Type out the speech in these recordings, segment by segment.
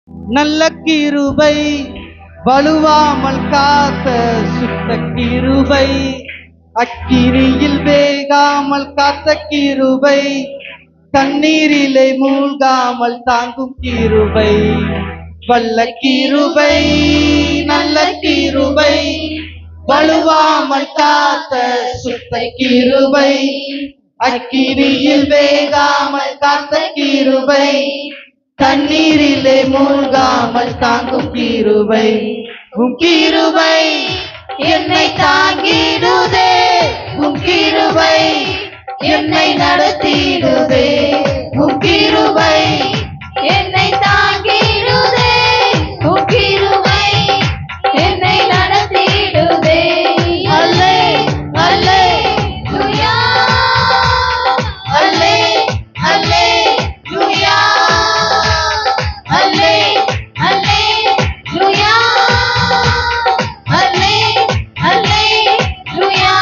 நல்ல கிருபை, வலுவாமல் காத்த சுத்த கிருபை, அக்கினியில் வேகாமல் காத்த கிருபை, தண்ணீரிலே மூழ்காமல் தாங்கும் கிருபை, வல்ல கிருபை, நல்ல கிருபை, வலுவாமல் காத்த சுத்த கிருபை, அக்கினியில் வேகாமல் காத்த கிருபை, தண்ணீரிலே மூழ்காமல் தாங்கும் கிருபை, உம் கிருபை என்னை தாங்கிடுதே, உம் கிருபை என்னை நடத்திடுதே, உம் கிருபை என்னை தாங்கிடுதே, உம் கிருபை என்னை நடத்திடுதே. அல்லே அல்லேலூயா, அல்லே அல்லேலூயா, அல்லே அல்லேலூயா, அல்லே அல்லேலூயா.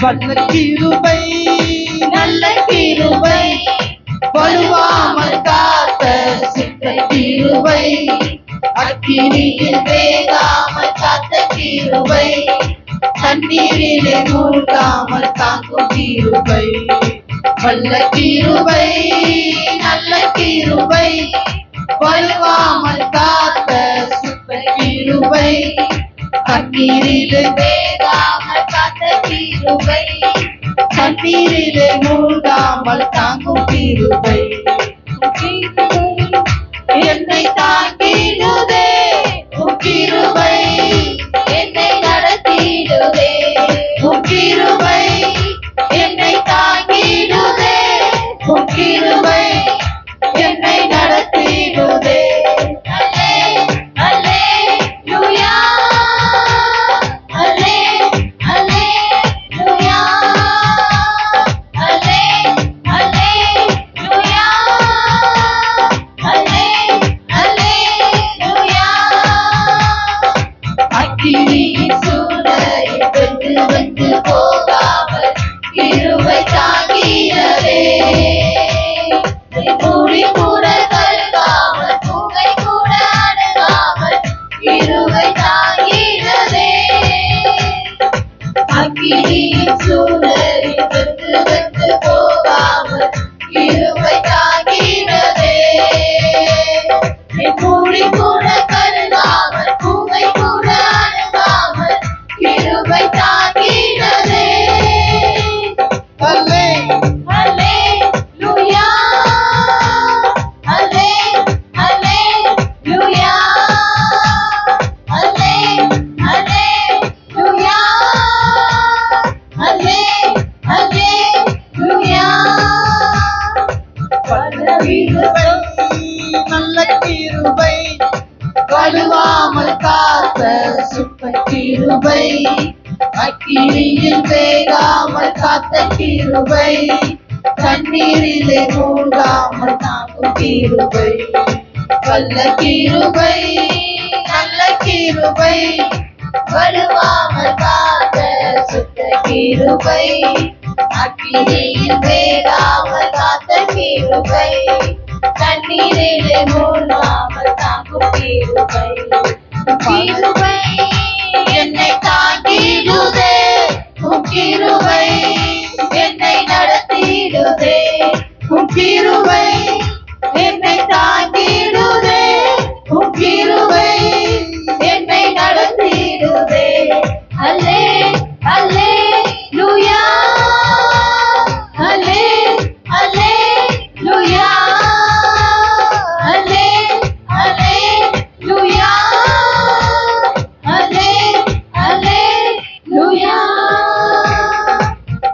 வல்ல கிருபை, நல்ல கிருபை, வலுவாமல் காத்த சுத்த கிருபை, அக்கினியில் வேகாமல் காத்த கிருபை, தண்ணீரிலே மூழ்காமல் தாங்கும் கிருபை, வல்ல கிருபை, நல்ல கிருபை, வலுவாமல் காத்த சுத்த கிருபை, தண்ணீரிலே வேகாமல் காத்த கிருபை, தண்ணீரிலே மூழ்காமல் தாங்கும் கிருபை, என்னை தாங்கிடுதே, உம் கிருபை என்னை நடத்திடுதே, உம் கிருபை என்னை தாங்கிடுதே, உம் கிருபை என்னை நடத்திடுதே. அல்லே அல்லேலூயா, அல்லே அல்லேலூயா, அல்லே அல்லேலூயா, அல்லே அல்லேலூயா. அக்கினியின் சூளையில் வெந்து வெந்து போகாமல் கிருபை தாங்கினதே, மூடி கூட கருகாமல் புகை கூட அணுகாமல் கிருபை தாங்கினதே, அக்கினியின் சூளையில் வெந்து வெந்து போகாமல் கிருபை தாங்கினதே, மூடி கூட கருகாமல் புகை கூட அணுகாமல் கிருபை தாங்கினதே. அல்லே அல்லேலூயா, அல்லே அல்லேலூயா, அல்லே அல்லேலூயா, அல்லே அல்லேலூயா. வல்ல கிருபை, நல்ல கிருபை, வலுவாமல் காத்த சுத்த கிருபை, அக்கினியில் வேகாமல் காத்த கிருபை, தண்ணீரிலே மூழ்காமல் தாங்கும் கிருபை, வல்ல கிருபை, நல்ல கிருபை, வலுவாமல் காத்த சுத்த கிருபை, அக்கினியில் வேகாமல் காத்த கிருபை, தண்ணீரிலே மூழ்காமல் தாங்கும் கிருபை, கிருபை என்னை தாங்கிடுதே, உம் கிருபை என்னை நடத்திடுதே, உம் கிருபை என்னை தாங்கிடுதே, உம் கிருபை என்னை நடத்திடுதே. அல்லே அல்லேலூயா, அல்லே அல்லேலூயா, அல்லே அல்லேலூயா, அல்லே அல்லேலூயா.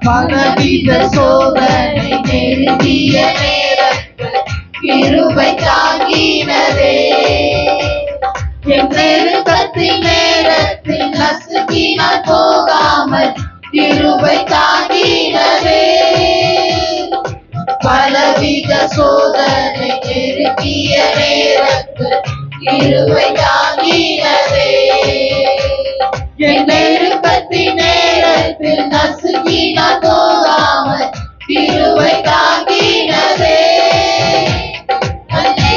பலவித சோதனை நெருங்கிய நேரத்தில் கிருபை தாங்கினதே, என் நெருக்கத்தின் நேரத்தில் நசுக்கினால் போகாமல் கிருபை தாங்கினதே, பலவித சோதனை நெருங்கிய நேரத்தில் கிருபை தாங்கினதே, என் நெருக்கத்தின் நேரத்தில் நசுக்கினால் போகாமல் கிருபை தாங்கினதே. அல்லே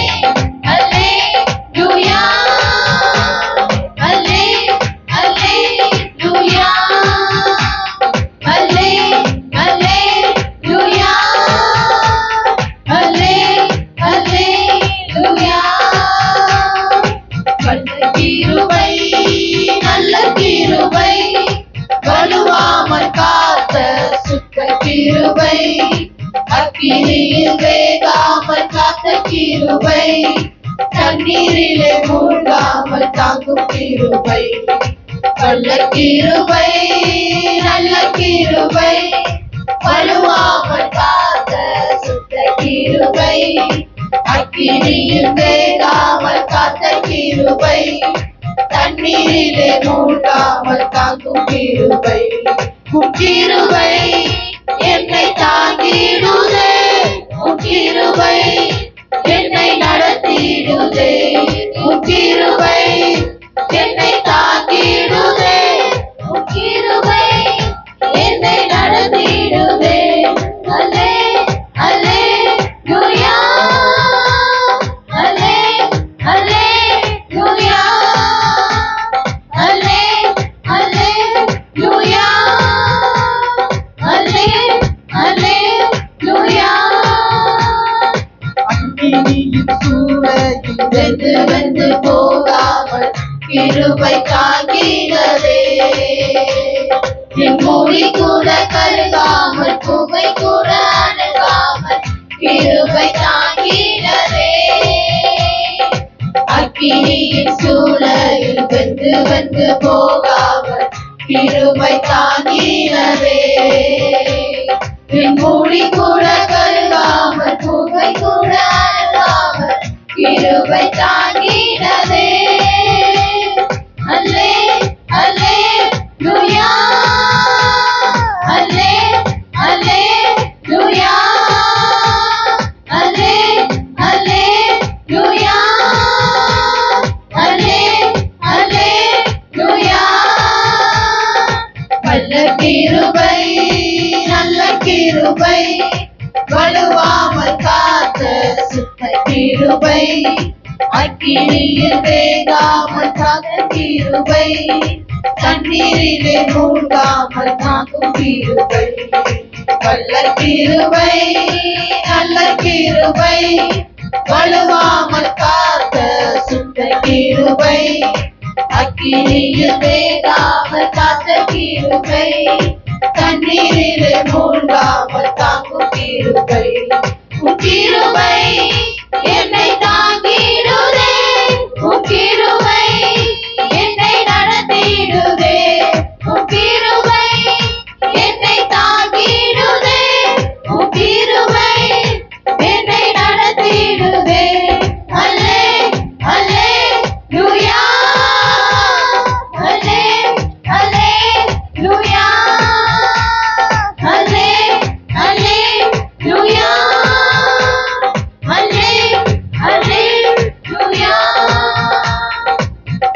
அக்கினியில் வேகாமல் காத்த கிருபை, தண்ணீரிலே மூழ்காமல் தாங்கும் கிருபை, வல்ல கிருபை, நல்ல கிருபை, வலுவாமல் காத்த சுத்த கிருபை, அக்கினியில் வேகாமல் காத்த கிருபை, தண்ணீரிலே மூழ்காமல் தாங்கும் கிருபை, உம் கிருபை என்னை தாங்கிடுதே, உம் கிருபை என்னை நடத்திடுதே, உம் கிருபை என்னை தாங்கிடுதே, உம் கிருபை என்னை நடத்திடுதே. அல்லே அல்லேலூயா, அல்லே அல்லேலூயா, அல்லே அல்லேலூயா, அல்லே அல்லேலூயா. அக்கினியின் சூளையில் வெந்து வெந்து போகாமல் கிருபை தாங்கினதே, என் மூடி கூட கருகாமல் புகை கூட அணுகாமல் கிருபை தாங்கினதே, அக்கினியின் சூளையில் வெந்து வெந்து போகாமல் கிருபை தாங்கினதே, என் மூடி கூட கருகாமல் புகை கூட அணுகாமல் கிருபை தாங்கினதே. அல்லே அல்லேலூயா, அல்லே அல்லேலூயா, அல்லே அல்லேலூயா, அல்லே அல்லேலூயா. வல்ல கிருபை, நல்ல கிருபை, வலுவாமல் காத்த சுத்த கிருபை, அக்கினியில் வேகாமல் காத்த கிருபை, தண்ணீரிலே மூழ்காமல் தாங்கும் கிருபை, வல்ல கிருபை, நல்ல கிருபை, வலுவாமல் காத்த சுத்த கிருபை, அக்கினியில் வேகாமல் காத்த கிருபை, தண்ணீரிலே மூழ்காமல் தாங்கும் கிருபை, உம் கிருபை என்னை தாங்கிடுதே, உம் கிருபை என்னை நடத்திடுதே, உம் கிருபை என்னை தாங்கிடுதே, உம் கிருபை என்னை நடத்திடுதே. அல்லே அல்லேலூயா, அல்லே அல்லேலூயா, அல்லே அல்லேலூயா, அல்லே அல்லேலூயா.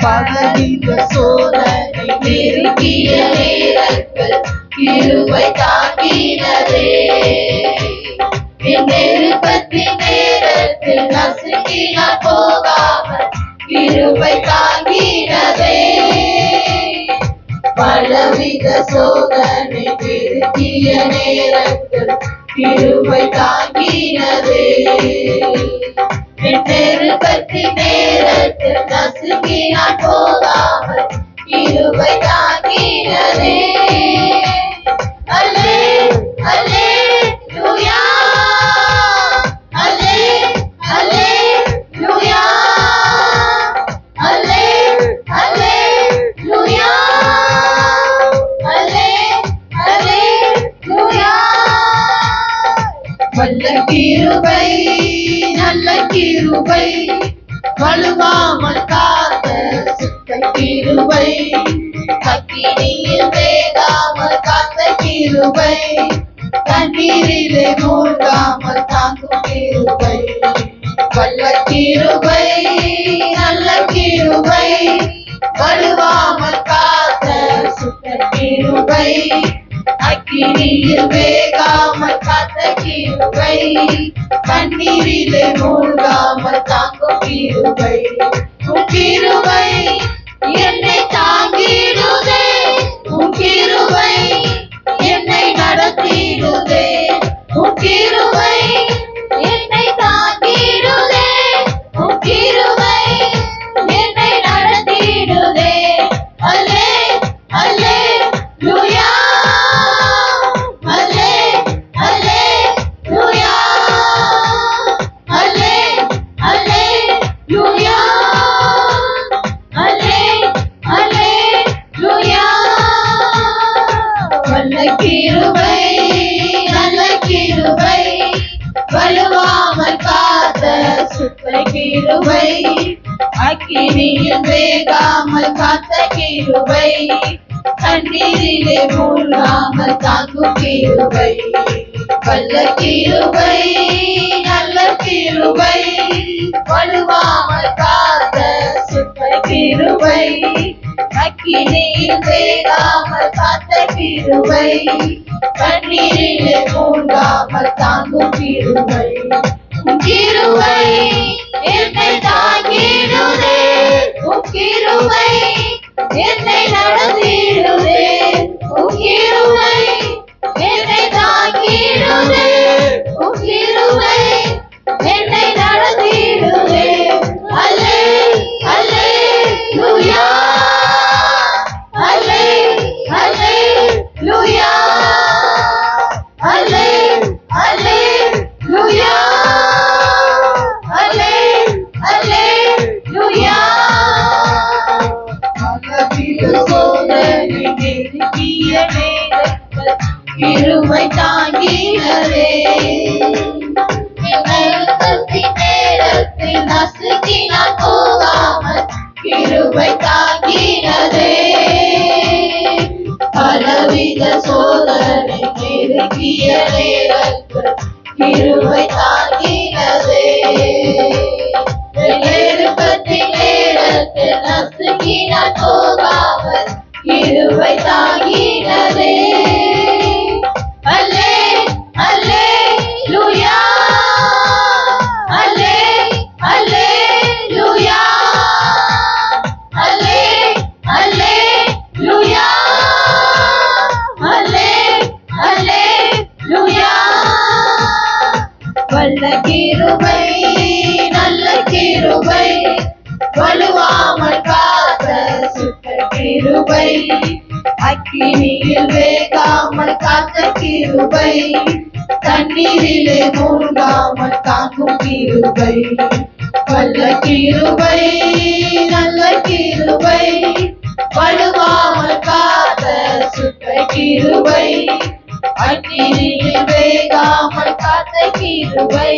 பலவித சோதனை நெருங்கிய நேரங்கள் கிருபை தாங்கினதே, என் நெருக்கத்தின் நேரத்தில் நசுங்கினால் போகாமல் கிருபை தாங்கினதே, பலவித சோதனை நெருங்கிய நேரத்தில் கிருபை தாங்கினதே, என் நெருக்கத்தின் நேரத்தில் நசுங்கினால் போகாமல் கிருபை தாங்கினதே. அல்லே அல்லேலூயா, அல்லே அல்லேலூயா, அல்லே அல்லேலூயா, அல்லே அல்லேலூயா. வல்ல கிருபை, நல்ல கிருபை, வலுவாமல் காத்த சுத்த கிருபை, அக்கினியில் வேகாமல் காத்த கிருபை, தண்ணீரிலே மூழ்காமல் தாங்கும் கிருபை, வல்ல கிருபை, நல்ல கிருபை, வலுவாமல் காத்த சுத்த கிருபை, அக்கினியில் வேகாமல் காத்த கிருபை, தண்ணீரிலே மூழ்காமல் தாங்கும் கிருபை, உம் கிருபை என்னை தாங்கிடுதே, உம் கிருபை என்னை நடத்திடுதே, உம் கிருபை என்னை தாங்கிடுதே, உம் கிருபை என்னை நடத்திடுதே. அல்லே அல்லேலூயா, அல்லே அல்லேலூயா, கிருபை, அக்கினியில் வேகாமல் காத்த கிருபை, தண்ணீரிலே மூழ்காமல் தாங்கும் கிருபை, வல்ல கிருபை, நல்ல கிருபை, வலுவாமல் காத்த சுத்த கிருபை, அக்கினியில் வேகாமல் காத்த கிருபை, தண்ணீரிலே மூழ்காமல் தாங்கும் கிருபை, கிருபை என்னை தாங்கிடுதே, கிருபை என்னை நடத்திடுதே, கிருபை என்னை தாங்கிடுதே, கிருபை என்னை நடத்திடுதே. அல்லே அல்லேலூயா, அல்லே அல்லேலூயா, அல்லே அல்லேலூயா, அல்லே அல்லேலூயா. சோதனை நெருங்கிய நேரத்தில் கிருபை தாங்கினரே, நெருக்கத்தின் நேரத்தில் நசுக்கினால் போகாமல் கிருபை தாங்கினரே, பலவித சோதனை நெருங்கிய நேரத்தில் கிருபை தாங்கினரே, நெருக்கத்தின் நேரத்தில் நசுக்கினால் போகாமல் கிருபை தாங்கினரே. அல்லே அல்லேலூயா, அல்லே அல்லேலூயா, அல்லே அல்லேலூயா, அல்லே அல்லேலூயா. வல்ல கிருபை, நல்ல கிருபை, வலுவாமல் காத்த சுத்த கிருபை, அக்கினியில் வேகாமல் காத்த கிருபை, தண்ணீரிலே மூழ்காமல் தாங்கும் கிருபை, வல்ல கிருபை, நல்ல கிருபை, வலுவாமல் காத்த சுத்த கிருபை, அக்கினியில் வேகாமல் காத்த கிருபை,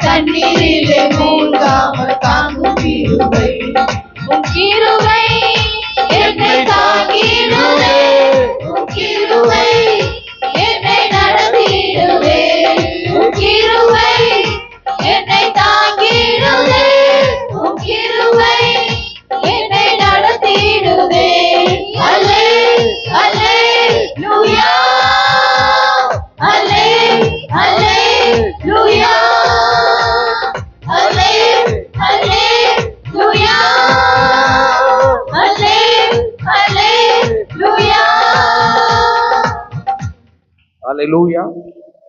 தண்ணீரிலே மூழ்காமல் தாங்கும் கிருபை, கிருபை என்னை தாங்கிடுதே, கிருபை என்னை நடத்திடுதே, கிருபை என்னை தாங்கிடுதே, கிருபை என்னை நடத்திடுதே. அல்லே அல்லேலூயா, அல்லே அல்லேலூயா, அல்லே அல்லேலூயா, அல்லே அல்லேலூயா. Hallelujah.